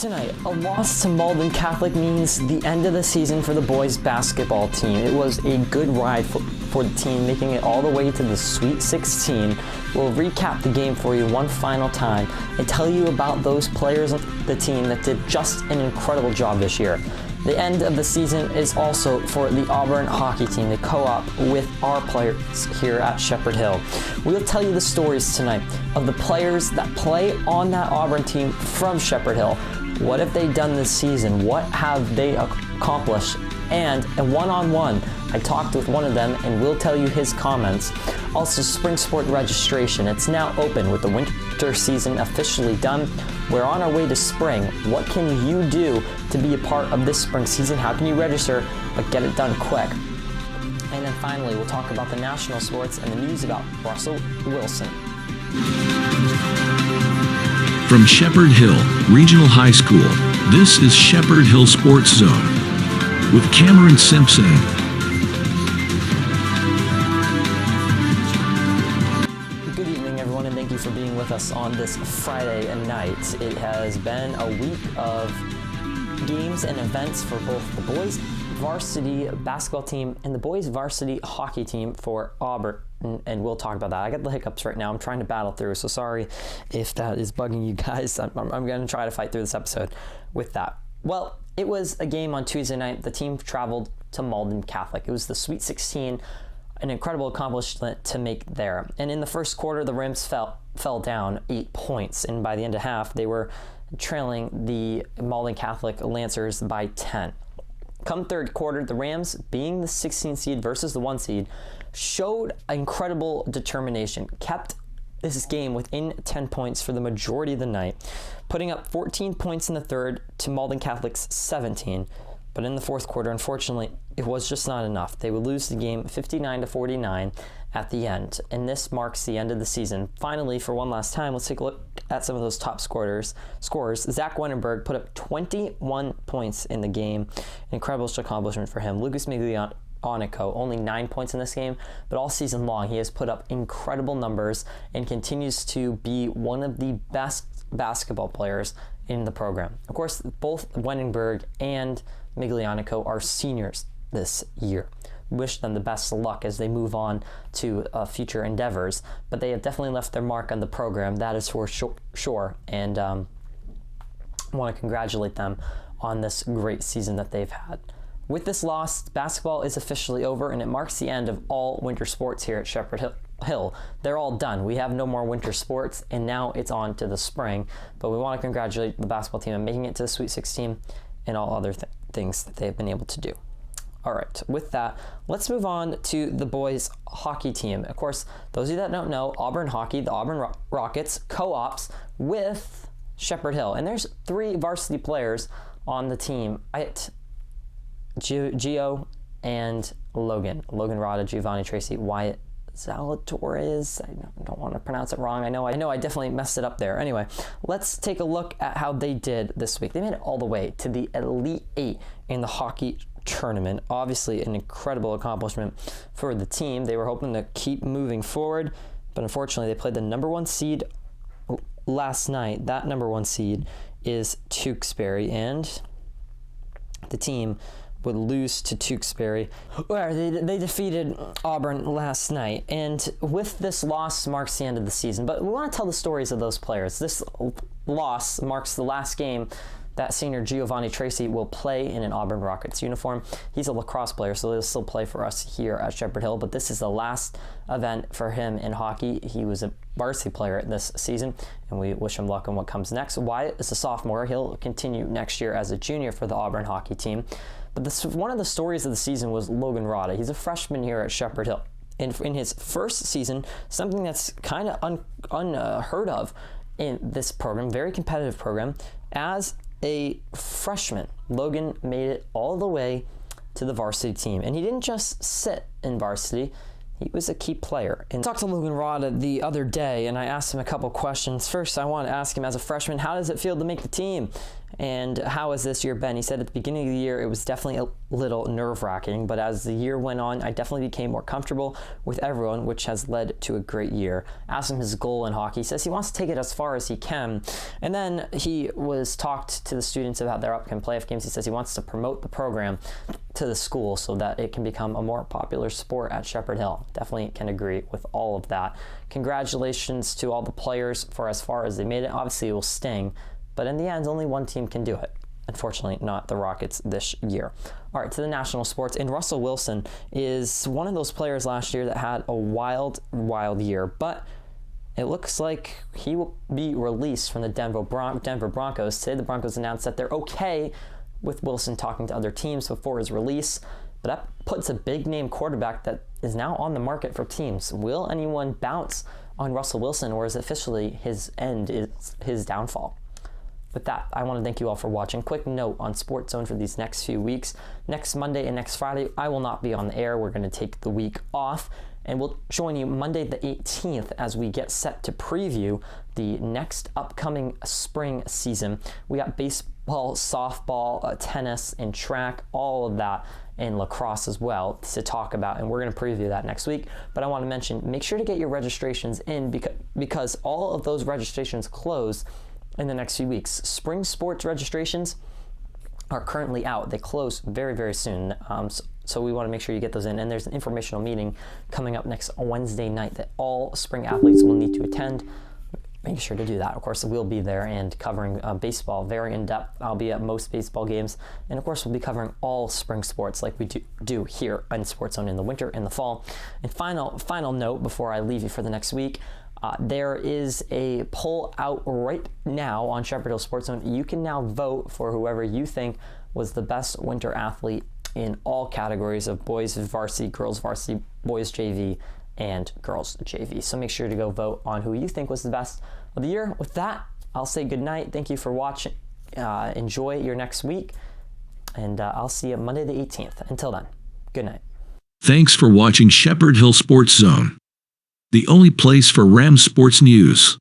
tonight, a loss to Malden Catholic means the end of the season for the boys basketball team. It was a good ride for the team, making it all the way to the Sweet 16. We'll recap the game for you one final time and tell you about those players of the team that did just an incredible job this year. The end of the season is also for the Auburn hockey team, the co-op with our players here at Shepherd Hill. We'll tell you the stories tonight of the players that play on that Auburn team from Shepherd Hill. What have they done this season? What have they accomplished? And a one-on-one, I talked with one of them and we'll tell you his comments. Also, spring sport registration. It's now open with the winter season officially done. We're on our way to spring. What can you do to be a part of this spring season? How can you register, but get it done quick? And then finally, we'll talk about the national sports and the news about Russell Wilson. From Shepherd Hill Regional High School, this is Shepherd Hill Sports Zone with Cameron Simpson. Good evening, everyone, and thank you for being with us on this Friday night. It has been a week of games and events for both the boys varsity basketball team and the boys varsity hockey team for Auburn, and we'll talk about that. I got the hiccups right now. I'm trying to battle through, so sorry if that is bugging you guys. I'm going to try to fight through this episode with that. Well, it was a game on Tuesday night. The team traveled to Malden Catholic. It was the Sweet 16, an incredible accomplishment to make there. And in the first quarter, the Rams fell down 8 points, and by the end of half, they were trailing the Malden Catholic Lancers by 10. Come third quarter, the Rams, being the 16 seed versus the 1 seed, showed incredible determination, kept this game within 10 points for the majority of the night, putting up 14 points in the third to Malden Catholic's 17. But in the fourth quarter, unfortunately, it was just not enough. They would lose the game 59-49 at the end, and this marks the end of the season. Finally, for one last time, let's take a look at some of those top scorers. Zach Wennerberg put up 21 points in the game. An incredible accomplishment for him. Lucas Miglianico, only 9 points in this game, but all season long he has put up incredible numbers and continues to be one of the best basketball players in the program. Of course, both Wennerberg and Miglianico are seniors this year. Wish them the best of luck as they move on to future endeavors, but they have definitely left their mark on the program, that is for sure, and I want to congratulate them on this great season that they've had. With this loss, basketball is officially over, and it marks the end of all winter sports here at Shepherd Hill. They're all done. We have no more winter sports, and now it's on to the spring, but we want to congratulate the basketball team on making it to the Sweet 16 and all other things that they've been able to do. All right, with that, let's move on to the boys hockey team. Of course, those of you that don't know, Auburn Hockey, the Auburn Rockets, co-ops with Shepherd Hill. And there's 3 varsity players on the team. Gio and Logan Rada, Giovanni Tracy, Wyatt Zalatoris. I don't want to pronounce it wrong. I know I definitely messed it up there. Anyway, let's take a look at how they did this week. They made it all the way to the Elite 8 in the hockey tournament. Obviously an incredible accomplishment for the team. They were hoping to keep moving forward, but unfortunately they played the number 1 seed last night. That number 1 seed is Tewksbury, and the team would lose to Tewksbury, where they defeated Auburn last night. And with this loss marks the end of the season, but we want to tell the stories of those players. This loss marks the last game that senior Giovanni Tracy will play in an Auburn Rockets uniform. He's a lacrosse player, so he'll still play for us here at Shepherd Hill, but this is the last event for him in hockey. He was a varsity player this season, and we wish him luck in what comes next. Wyatt is a sophomore. He'll continue next year as a junior for the Auburn hockey team. But one of the stories of the season was Logan Rada. He's a freshman here at Shepherd Hill. And in his first season, something that's kind of unheard of in this program, very competitive program, as a freshman, Logan made it all the way to the varsity team. And he didn't just sit in varsity, he was a key player. And I talked to Logan Rada the other day, and I asked him a couple questions. First, I wanted to ask him, as a freshman, how does it feel to make the team? And how has this year been? He said at the beginning of the year, it was definitely a little nerve-wracking, but as the year went on, I definitely became more comfortable with everyone, which has led to a great year. Asked him his goal in hockey. He says he wants to take it as far as he can. And then he was talked to the students about their upcoming playoff games. He says he wants to promote the program to the school so that it can become a more popular sport at Shepherd Hill. Definitely can agree with all of that. Congratulations to all the players for as far as they made it. Obviously, it will sting, but in the end, only one team can do it. Unfortunately, not the Rockets this year. All right, to the national sports. And Russell Wilson is one of those players last year that had a wild, wild year, but it looks like he will be released from the Denver Broncos. Today, the Broncos announced that they're okay with Wilson talking to other teams before his release, but that puts a big-name quarterback that is now on the market for teams. Will anyone bounce on Russell Wilson, or is it officially his end, is his downfall? With that, I want to thank you all for watching. Quick note on Sports Zone for these next few weeks. Next Monday and next Friday, I will not be on the air. We're going to take the week off, and we'll join you Monday the 18th as we get set to preview the next upcoming spring season. We got baseball, softball, tennis, and track, all of that, and lacrosse as well to talk about, and we're going to preview that next week. But I want to mention, make sure to get your registrations in because all of those registrations close in the next few weeks. Spring sports registrations are currently out. They close very, very soon. So we want to make sure you get those in. And there's an informational meeting coming up next Wednesday night that all spring athletes will need to attend. Make sure to do that. Of course, we'll be there and covering baseball very in depth. I'll be at most baseball games. And of course, we'll be covering all spring sports like we do here on Sports Zone in the winter and the fall. And final note before I leave you for the next week, there is a poll out right now on Shepherd Hill Sports Zone. You can now vote for whoever you think was the best winter athlete in all categories of boys varsity, girls varsity, boys JV, and girls JV. So make sure to go vote on who you think was the best of the year. With that, I'll say good night. Thank you for watching. Enjoy your next week, and I'll see you Monday the 18th. Until then, good night. Thanks for watching Shepherd Hill Sports Zone, the only place for Rams sports news.